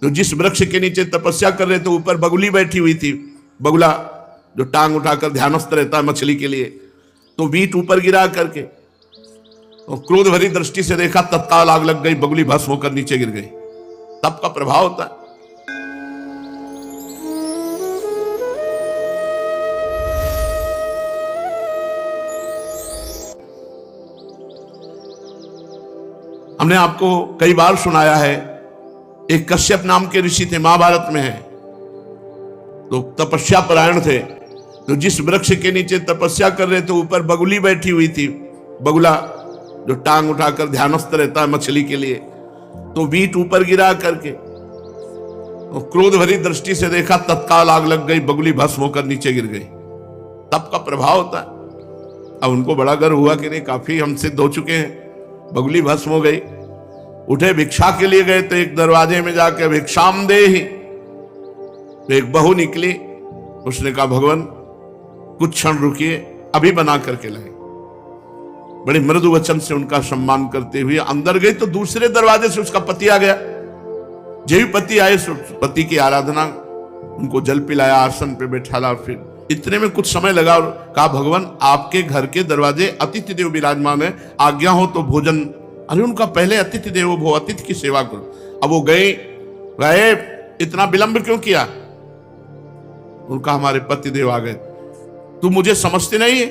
तो जिस वृक्ष के नीचे तपस्या कर रहे थे ऊपर बगुली बैठी हुई थी, बगुला जो टांग उठाकर ध्यानस्थ रहता है मछली के लिए, तो वीट ऊपर गिरा करके तो क्रोध भरी दृष्टि से देखा, तत्काल आग लग गई, बगुली भस्म होकर नीचे गिर गई। तप का प्रभाव होता है। हमने आपको कई बार सुनाया है, एक कश्यप नाम के ऋषि थे, महाभारत में है, तो तपस्या परायण थे। तो जिस वृक्ष के नीचे तपस्या कर रहे थे ऊपर बगुली बैठी हुई थी, बगुला जो टांग उठाकर ध्यानस्थ रहता है मछली के लिए, तो वीट ऊपर गिरा करके तो क्रोध भरी दृष्टि से देखा, तत्काल आग लग गई, बगुली भस्म होकर नीचे गिर गई। तप का प्रभाव होता है। अब उनको बड़ा गर्व हुआ कि नहीं, काफी हम सिद्ध हो चुके हैं, बगुली भस्म हो गई। उठे भिक्षा के लिए गए तो एक दरवाजे में जाकर भिक्षाम दे ही, तो एक बहू निकली। उसने कहा, भगवान कुछ क्षण रुकिए, अभी बना करके लाए। बड़े मृदु वचन से उनका सम्मान करते हुए अंदर गई तो दूसरे दरवाजे से उसका पति आ गया। जब पति आए, पति की आराधना, उनको जल पिलाया, आसन पे बैठाला। फिर इतने में कुछ समय लगा और कहा, भगवान आपके घर के दरवाजे अतिथि देव विराजमान है, आज्ञा हो तो भोजन। अरे उनका पहले अतिथि देवो भव, अतिथि की सेवा करो। अब वो गए, इतना विलंब क्यों किया? उनका हमारे पति देव आ गए, तू मुझे समझते नहीं है,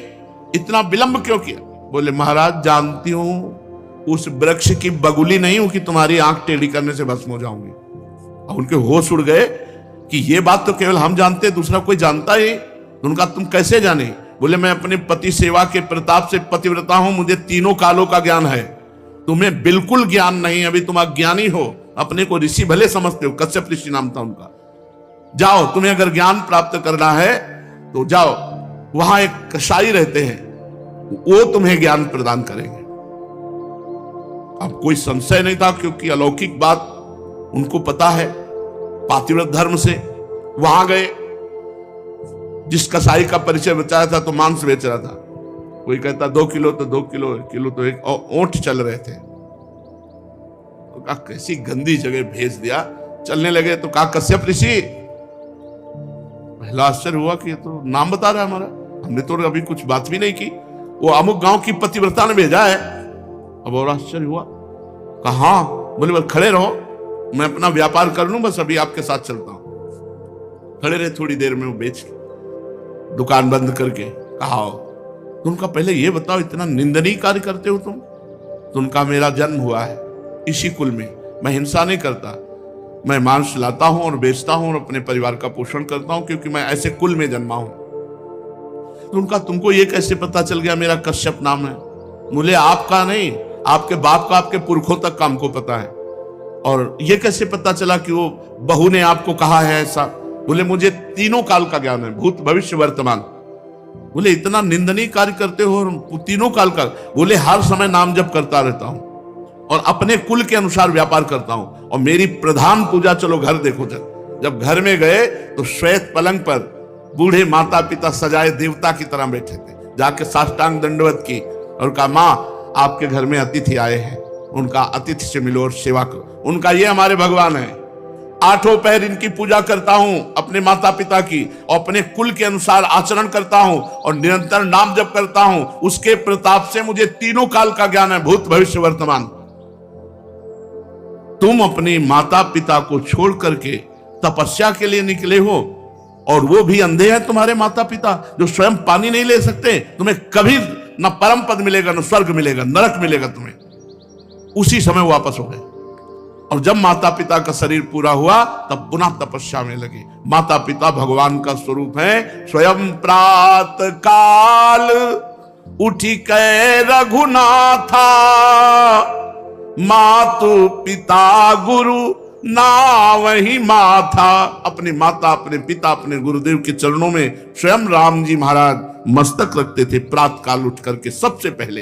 इतना विलंब क्यों किया? बोले, महाराज जानती हूं उस वृक्ष की बगुली नहीं हूं कि तुम्हारी आंख टेढ़ी करने से भस्म हो जाऊंगी। और उनके होश उड़ गए कि ये बात तो केवल हम जानते हैं, दूसरा कोई जानता ही। उनका तुम कैसे जाने? बोले, मैं अपने पति सेवा के प्रताप से पतिव्रता हूं, मुझे तीनों कालों का ज्ञान है, तुम्हें बिल्कुल ज्ञान नहीं। अभी तुम अज्ञानी हो, अपने को ऋषि भले समझते हो, कश्यप ऋषि नाम था उनका। जाओ, तुम्हें अगर ज्ञान प्राप्त करना है तो जाओ, वहां एक कसाई रहते हैं, वो तुम्हें ज्ञान प्रदान करेंगे। अब कोई संशय नहीं था, क्योंकि अलौकिक बात उनको पता है पातिव्रत धर्म से। वहां गए, जिस कसाई का परिचय बताया था तो मांस बेच रहा था। कोई कहता 2 किलो तो 2 किलो, किलो तो एक, और ओंठ चल रहे थे। तो कहा, कैसी गंदी जगह भेज दिया। चलने लगे तो कहा, कश्यप ऋषि। पहला आश्चर्य हुआ कि ये तो नाम बता रहा है हमारा, हमने तो अभी कुछ बात भी नहीं की, वो अमुक गांव की पतिव्रता ने भेजा है। अब और आश्चर्य हुआ। कहा, हाँ। बोले, बस खड़े रहो, मैं अपना व्यापार कर लूं, बस अभी आपके साथ चलता हूं। खड़े रहे, थोड़ी देर में वो बेच दुकान बंद करके कहा, तो उनका पहले ये बताओ, इतना निंदनीय कार्य करते हो तुम? तो उनका, मेरा जन्म हुआ है इसी कुल में, मैं हिंसा नहीं करता, मैं मांस लाता हूं और बेचता हूं और अपने परिवार का पोषण करता हूं, क्योंकि मैं ऐसे कुल में जन्मा हूं। तो उनका, तुमको ये कैसे पता चल गया मेरा कश्यप नाम है? बोले, आपका नहीं, आपके बाप का, आपके पुरखों तक का हमको पता है। और ये कैसे पता चला कि वो बहू ने आपको कहा है ऐसा? बोले, मुझे तीनों काल का ज्ञान है, भूत भविष्य वर्तमान। बोले, इतना निंदनीय कार्य करते हो और तीनों काल का? बोले, हर समय नाम जप करता रहता हूं और अपने कुल के अनुसार व्यापार करता हूं, और मेरी प्रधान पूजा, चलो घर देखो। जब घर में गए तो श्वेत पलंग पर बूढ़े माता पिता सजाए देवता की तरह बैठे थे। जाके साष्टांग दंडवत की और कहा, माँ आपके घर में अतिथि आए हैं, उनका अतिथि से मिलो और सेवा करो। उनका, ये हमारे भगवान है, 8 पहर इनकी पूजा करता हूं, अपने माता पिता की, और अपने कुल के अनुसार आचरण करता हूं और निरंतर नाम जप करता हूं। उसके प्रताप से मुझे तीनों काल का ज्ञान है, भूत भविष्य वर्तमान। तुम अपने माता पिता को छोड़ करके तपस्या के लिए निकले हो, और वो भी अंधे हैं तुम्हारे माता पिता, जो स्वयं पानी नहीं ले सकते। तुम्हें कभी न परम पद मिलेगा, न स्वर्ग मिलेगा, नरक मिलेगा तुम्हें। उसी समय वापस हो गए, और जब माता पिता का शरीर पूरा हुआ तब पुनः तपस्या में लगे। माता पिता भगवान का स्वरूप है। स्वयं प्रात काल उठी कै रघुनाथा, मातु पिता गुरु ना वही माथा। अपने माता, अपने पिता, अपने गुरुदेव के चरणों में स्वयं राम जी महाराज मस्तक रखते थे, प्रात काल उठ करके सबसे पहले।